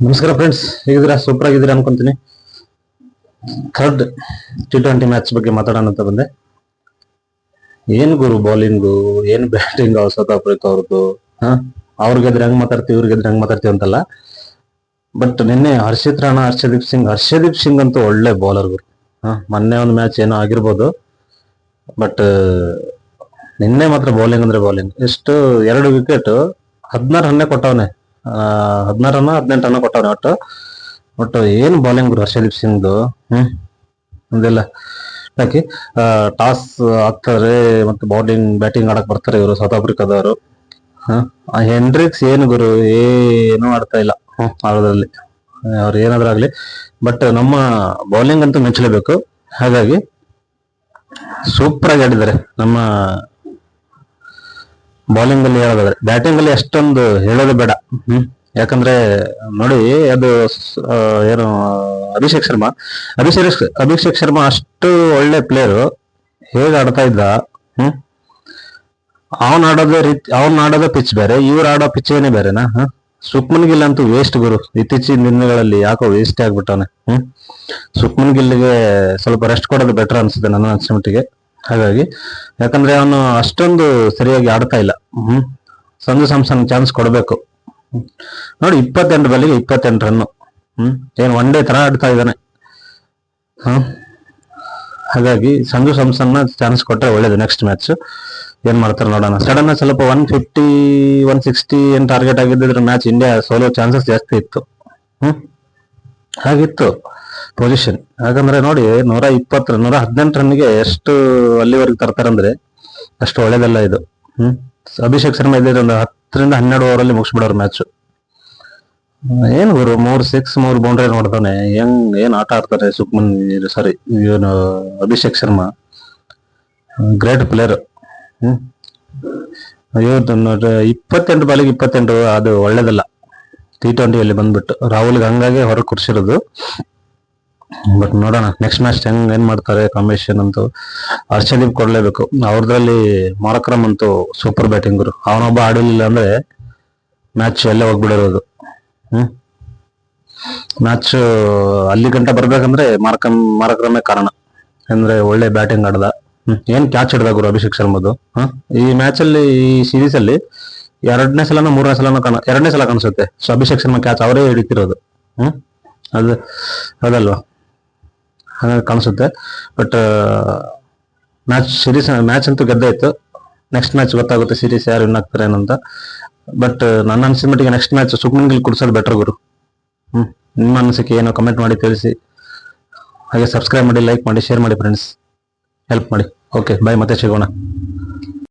ನಮಸ್ಕಾರ ಫ್ರೆಂಡ್ಸ್, ಹೇಗಿದ್ದೀರಾ? ಸೂಪರ್ ಆಗಿದ್ದೀರಾ ಅನ್ಕೊಂತೀನಿ. ಥರ್ಡ್ T20 ಮ್ಯಾಚ್ ಬಗ್ಗೆ ಮಾತಾಡೋಣ ಅಂತ ಬಂದೆ. ಏನ್ ಗುರು ಬೌಲಿಂಗು, ಏನ್ ಬ್ಯಾಟಿಂಗ್ ಸೌತ್ ಆಫ್ರಿಕಾ ಅವ್ರದ್ದು. ಅವ್ರ ಗೆದ್ರೆ ಹೆಂಗ್ ಮಾತಾಡ್ತೀವಿ, ಇವ್ರ ಗೆದ್ರೆ ಹೆಂಗ್ ಮಾತಾಡ್ತೀವಿ ಅಂತಲ್ಲ. ಬಟ್ ನಿನ್ನೆ ಹರ್ಷಿತ್ ರಾಣಾ, ಹರ್ಷದೀಪ್ ಸಿಂಗ್ ಅಂತೂ ಒಳ್ಳೆ ಬೌಲರ್ ಗುರು. ಮೊನ್ನೆ ಒಂದು ಮ್ಯಾಚ್ ಏನೋ ಆಗಿರ್ಬೋದು, ಬಟ್ ನಿನ್ನೆ ಮಾತ್ರ ಬೌಲಿಂಗ್ ಅಂದ್ರೆ ಬೌಲಿಂಗ್. ಎಷ್ಟು 2 ವಿಕೆಟ್ 16 ರನ್ನೇ ಕೊಟ್ಟವನೆ. 16 ರನ್ 18 ರನ್ ಕೊಟ್ಟವನೆ. ಒಟ್ಟು ಏನು ಬೌಲಿಂಗ್ ಗುರು ಹರ್ಷದೀಪ್ ಸಿಂಗ್ದು. ಅದೆಲ್ಲ ಯಾಕೆ ಟಾಸ್ ಆಗ್ತಾರೆ ಮತ್ತೆ ಬ್ಯಾಟಿಂಗ್ ಆಡಕ್ ಬರ್ತಾರೆ ಇವರು ಸೌತ್ ಆಫ್ರಿಕಾದವರು. ಹೆಂಡ್ರಿಕ್ಸ್ ಏನು ಗುರು, ಏನು ಆಡ್ತಾ ಇಲ್ಲ ಆಡೋದ್ರಲ್ಲಿ. ಅವ್ರು ಏನಾದ್ರಾಗ್ಲಿ, ಬಟ್ ನಮ್ಮ ಬೌಲಿಂಗ್ ಅಂತೂ ಮೆಚ್ಚಲೇಬೇಕು. ಹಾಗಾಗಿ ಸೂಪರ್ ಆಗಿ ಆಡಿದ್ದಾರೆ ನಮ್ಮ ಬೌಲಿಂಗ್ ಅಲ್ಲಿ. ಹೇಳೋದಾದ್ರೆ ಬ್ಯಾಟಿಂಗ್ ಅಲ್ಲಿ ಅಷ್ಟೊಂದು ಹೇಳೋದು ಬೇಡ. ಯಾಕಂದ್ರೆ ನೋಡಿ, ಅದು ಏನು ಅಭಿಷೇಕ್ ಶರ್ಮಾ ಅಷ್ಟು ಒಳ್ಳೆ ಪ್ಲೇಯರ್. ಹೇಗೆ ಆಡ್ತಾ ಇದ್ದ. ಅವನ್ ಆಡೋದೇ ಪಿಚ್ ಬೇರೆ, ಇವ್ರು ಆಡೋ ಪಿಚ್ ಏನೇ ಬೇರೆನಾ. ಸುಕ್ಮನ್ ಗಿಲ್ ಅಂತೂ ವೇಸ್ಟ್ ಗುರು. ಇತ್ತೀಚಿನ ದಿನಗಳಲ್ಲಿ ಯಾಕೋ ವೇಸ್ಟ್ ಆಗ್ಬಿಟ್ಟವನೆ. ಸುಕ್ಮನ್ ಗಿಲ್ಗೆ ಸ್ವಲ್ಪ ರೆಸ್ಟ್ ಕೊಡೋದು ಬೆಟರ್ ಅನ್ಸುತ್ತೆ ನನ್ನ ಅನ್ಸಿಮಟ್ಟಿಗೆ. ಹಾಗಾಗಿ ಯಾಕಂದ್ರೆ ಅವನು ಅಷ್ಟೊಂದು ಸರಿಯಾಗಿ ಆಡ್ತಾ ಇಲ್ಲ. ಸಂಜು ಸ್ಯಾಮ್ಸನ್ ಚಾನ್ಸ್ ಕೊಡಬೇಕು. ನೋಡಿ, 28 ಬಾಲಿಗೆ 28 ರನ್. ಏನ್ ಒನ್ ಡೇ ತರ ಆಡ್ತಾ ಇದ್ದಾನೆ. ಹಾಗಾಗಿ ಸಂಜು ಸ್ಯಾಮ್ಸನ್ ಚಾನ್ಸ್ ಕೊಟ್ರೆ ಒಳ್ಳೇದು. ನೆಕ್ಸ್ಟ್ ಮ್ಯಾಚ್ ಏನ್ ಮಾಡ್ತಾರೆ ನೋಡೋಣ. ಸಡನ್ ಸ್ವಲ್ಪ 150 160 ಏನ್ ಟಾರ್ಗೆಟ್ ಆಗಿದ್ದಿದ್ರೆ ಮ್ಯಾಚ್ ಇಂಡಿಯಾ ಸೋಲೋ ಚಾನ್ಸಸ್ ಜಾಸ್ತಿ ಇತ್ತು. ಹಾಗಿತ್ತು ಪೊಸಿಷನ್. ಯಾಕಂದ್ರೆ ನೋಡಿ, 118 ರನ್ಗೆ ಎಷ್ಟು ಅಲ್ಲಿವರೆಗೆ ತರ್ತಾರಂದ್ರೆ ಅಷ್ಟು ಒಳ್ಳೇದಲ್ಲ ಇದು. ಅಭಿಷೇಕ್ ಶರ್ಮಾ ಇದ್ದಿದ್ರೆ ಒಂದು 10 ರಿಂದ 12 ಓವರ್ ಅಲ್ಲಿ ಮುಗಿಸ್ಬಿಡೋರು ಮ್ಯಾಚ್. ಏನ್ ಗುರು 3 6 3 ಬೌಂಡ್ರಿ ನೋಡ್ತಾನೆ. ಏನ್ ಆಟ ಆಡ್ತಾರೆ ಇವನು ಅಭಿಷೇಕ್ ಶರ್ಮಾ. Great player. 28 ಬಾಲಿಗೆ 28 ಅದು ಒಳ್ಳೇದಲ್ಲ T20 ಅಲ್ಲಿ ಬಂದ್ಬಿಟ್ಟು. ರಾಹುಲ್ಗೆ ಹಂಗಾಗಿ ಹೊರಗೆ ಕುರ್ಸಿರೋದು. ಬಟ್ ನೋಡೋಣ ನೆಕ್ಸ್ಟ್ ಮ್ಯಾಚ್ ಏನ್ ಮಾಡ್ತಾರೆ. ಕಾಂಬಿನೇಷನ್ ಅಂತೂ ಹರ್ಷದೀಪ್ ಕೊಡ್ಲೇಬೇಕು. ಅವ್ರದ್ರಲ್ಲಿ ಮಾರಕ್ರಮ್ ಅಂತೂ ಸೂಪರ್ ಬ್ಯಾಟಿಂಗ್ ಗುರು. ಅವನೊಬ್ಬ ಆಡಲಿಲ್ಲ ಅಂದ್ರೆ ಮ್ಯಾಚ್ ಎಲ್ಲೇ ಹೋಗ್ಬಿಡಿರೋದು. ಮ್ಯಾಚ್ ಅಲ್ಲಿ ಗಂಟ ಬರ್ಬೇಕಂದ್ರೆ ಮಾರಕ್ರಮೇ ಕಾರಣ. ಅಂದ್ರೆ ಒಳ್ಳೆ ಬ್ಯಾಟಿಂಗ್ ಆಡ್ದ. ಏನ್ ಕ್ಯಾಚ್ ಹಿಡ್ದ ಗುರು ಅಭಿಷೇಕ್ ಶರ್ಮದು. ಈ ಮ್ಯಾಚ್ ಅಲ್ಲಿ, ಈ ಸೀರೀಸ್ ಅಲ್ಲಿ 2ನೇ ಸಲನ 3ನೇ ಸಲನ 2ನೇ ಸಲ ಕಾಣಿಸುತ್ತೆ. ಸೊ ಅಭಿಷೇಕ್ ಶರ್ಮಾ ಕ್ಯಾಚ್ ಅವರೇ ಹಿಡಿತಿರೋದು. ಅದು ಅದಲ್ವಾ, ಹಾಗಾಗಿ ಕಾಣಿಸುತ್ತೆ. ಬಟ್ ಮ್ಯಾಚ್ ಅಂತೂ ಗೆದ್ದೇ ಇತ್ತು. ನೆಕ್ಸ್ಟ್ ಮ್ಯಾಚ್ ಗೊತ್ತಾಗುತ್ತೆ ಸೀರೀಸ್ ಯಾರು ವಿನ್ ಆಗ್ತಾರೆ ಏನಂತ. ಬಟ್ ನನ್ನ ಅನ್ಸಿದ ಮಟ್ಟಿಗೆ ನೆಕ್ಸ್ಟ್ ಮ್ಯಾಚ್ ಸುಕ್ಮನ್ ಗಿಲ್ ಕುಡ್ಸೋದು ಬೆಟರ್ ಗುರು. ನಿಮ್ಮ ಅನಿಸಿಕೆ ಏನೋ ಕಮೆಂಟ್ ಮಾಡಿ ತಿಳಿಸಿ. ಹಾಗೆ ಸಬ್ಸ್ಕ್ರೈಬ್ ಮಾಡಿ, ಲೈಕ್ ಮಾಡಿ, ಶೇರ್ ಮಾಡಿ ಫ್ರೆಂಡ್ಸ್. ಹೆಲ್ಪ್ ಮಾಡಿ. ಓಕೆ, ಬಾಯ್, ಮತ್ತೆ ಸಿಗೋಣ.